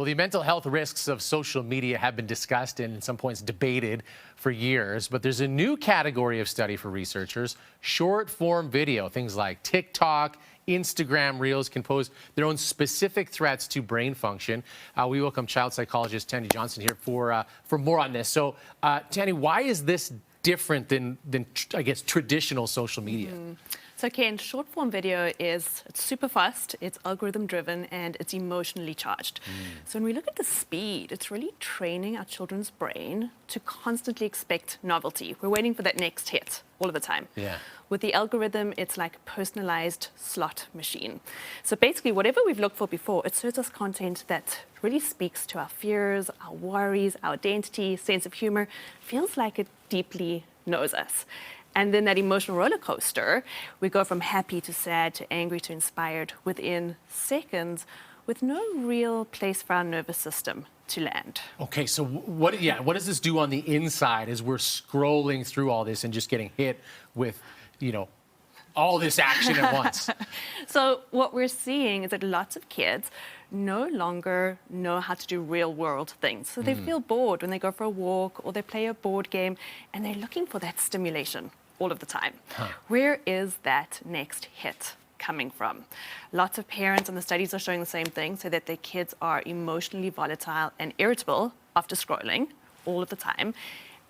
Well, the mental health risks of social media have been discussed and, at some points, debated for years. But there's a new category of study for researchers: short-form video. Things like TikTok, Instagram Reels can pose their own specific threats to brain function. We welcome child psychologist Tania Johnson here for more on this. So, Tania, why is this different than I guess, traditional social media? So Ken, short form video it's super fast, it's algorithm driven, and it's emotionally charged. So when we look at the speed, it's really training our children's brain to constantly expect novelty. We're waiting for that next hit all of the time. Yeah. With the algorithm, it's like a personalized slot machine. So basically, whatever we've looked for before, it serves us content that really speaks to our fears, our worries, our identity, sense of humor, feels like it deeply knows us. And then that emotional roller coaster, we go from happy to sad to angry to inspired within seconds, with no real place for our nervous system to land. Okay, so what does this do on the inside as we're scrolling through all this and just getting hit with, all this action at once? So what we're seeing is that lots of kids no longer know how to do real world things. So they feel bored when they go for a walk or they play a board game, and they're looking for that stimulation all of the time. Where is that next hit coming from? Lots of parents, and the studies are showing the same thing, so that their kids are emotionally volatile and irritable after scrolling all of the time.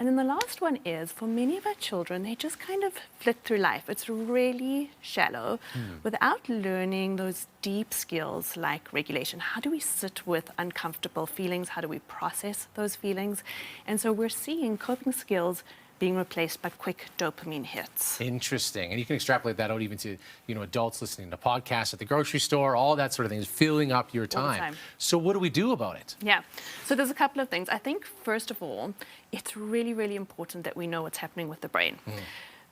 And then the last one is, for many of our children, they just kind of flit through life. It's really shallow without learning those deep skills like regulation. How do we sit with uncomfortable feelings? How do we process those feelings? And so we're seeing coping skills being replaced by quick dopamine hits. Interesting. And you can extrapolate that out even to, adults listening to podcasts at the grocery store, all that sort of thing is filling up your time. So what do we do about it? Yeah. So there's a couple of things. I think, first of all, it's really, really important that we know what's happening with the brain.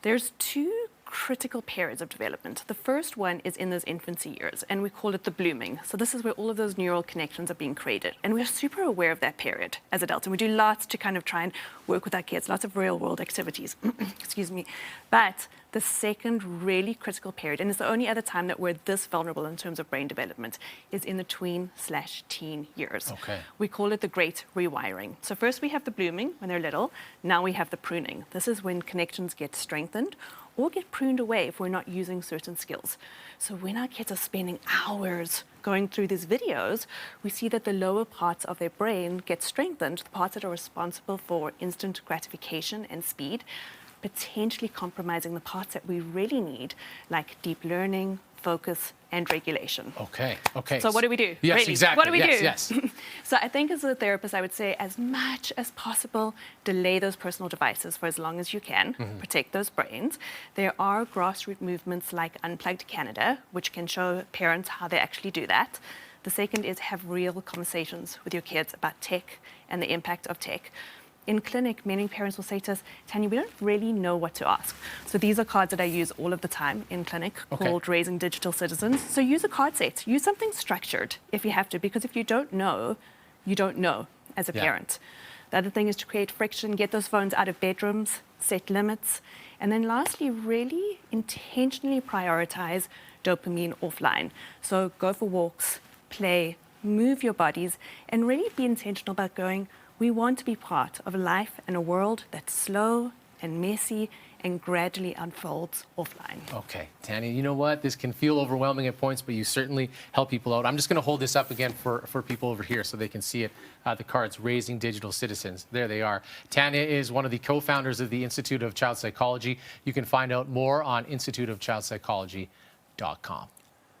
There's two critical periods of development. The first one is in those infancy years, and we call it the blooming. So this is where all of those neural connections are being created. And we're super aware of that period as adults, and we do lots to kind of try and work with our kids, lots of real world activities. Excuse me. But the second really critical period, and it's the only other time that we're this vulnerable in terms of brain development, is in the tween/teen years. Okay. We call it the great rewiring. So first we have the blooming when they're little, now we have the pruning. This is when connections get strengthened or get pruned away if we're not using certain skills. So when our kids are spending hours going through these videos, we see that the lower parts of their brain get strengthened, the parts that are responsible for instant gratification and speed, potentially compromising the parts that we really need, like deep learning, focus, and regulation. Okay. So what do we do? Yes, really? exactly. What do we do? Yes. So I think as a therapist, I would say as much as possible, delay those personal devices for as long as you can, protect those brains. There are grassroots movements like Unplugged Canada, which can show parents how they actually do that. The second is have real conversations with your kids about tech and the impact of tech. In clinic, many parents will say to us, Tania, we don't really know what to ask. So these are cards that I use all of the time in clinic called Raising Digital Citizens. So use a card set. Use something structured if you have to, because if you don't know, you don't know as a parent. The other thing is to create friction, get those phones out of bedrooms, set limits. And then lastly, really intentionally prioritize dopamine offline. So go for walks, play, move your bodies, and really be intentional about going, we want to be part of a life and a world that's slow and messy and gradually unfolds offline. Okay, Tania, you know what? This can feel overwhelming at points, but you certainly help people out. I'm just going to hold this up again for people over here so they can see it. The cards, Raising Digital Citizens. There they are. Tania is one of the co-founders of the Institute of Child Psychology. You can find out more on instituteofchildpsychology.com.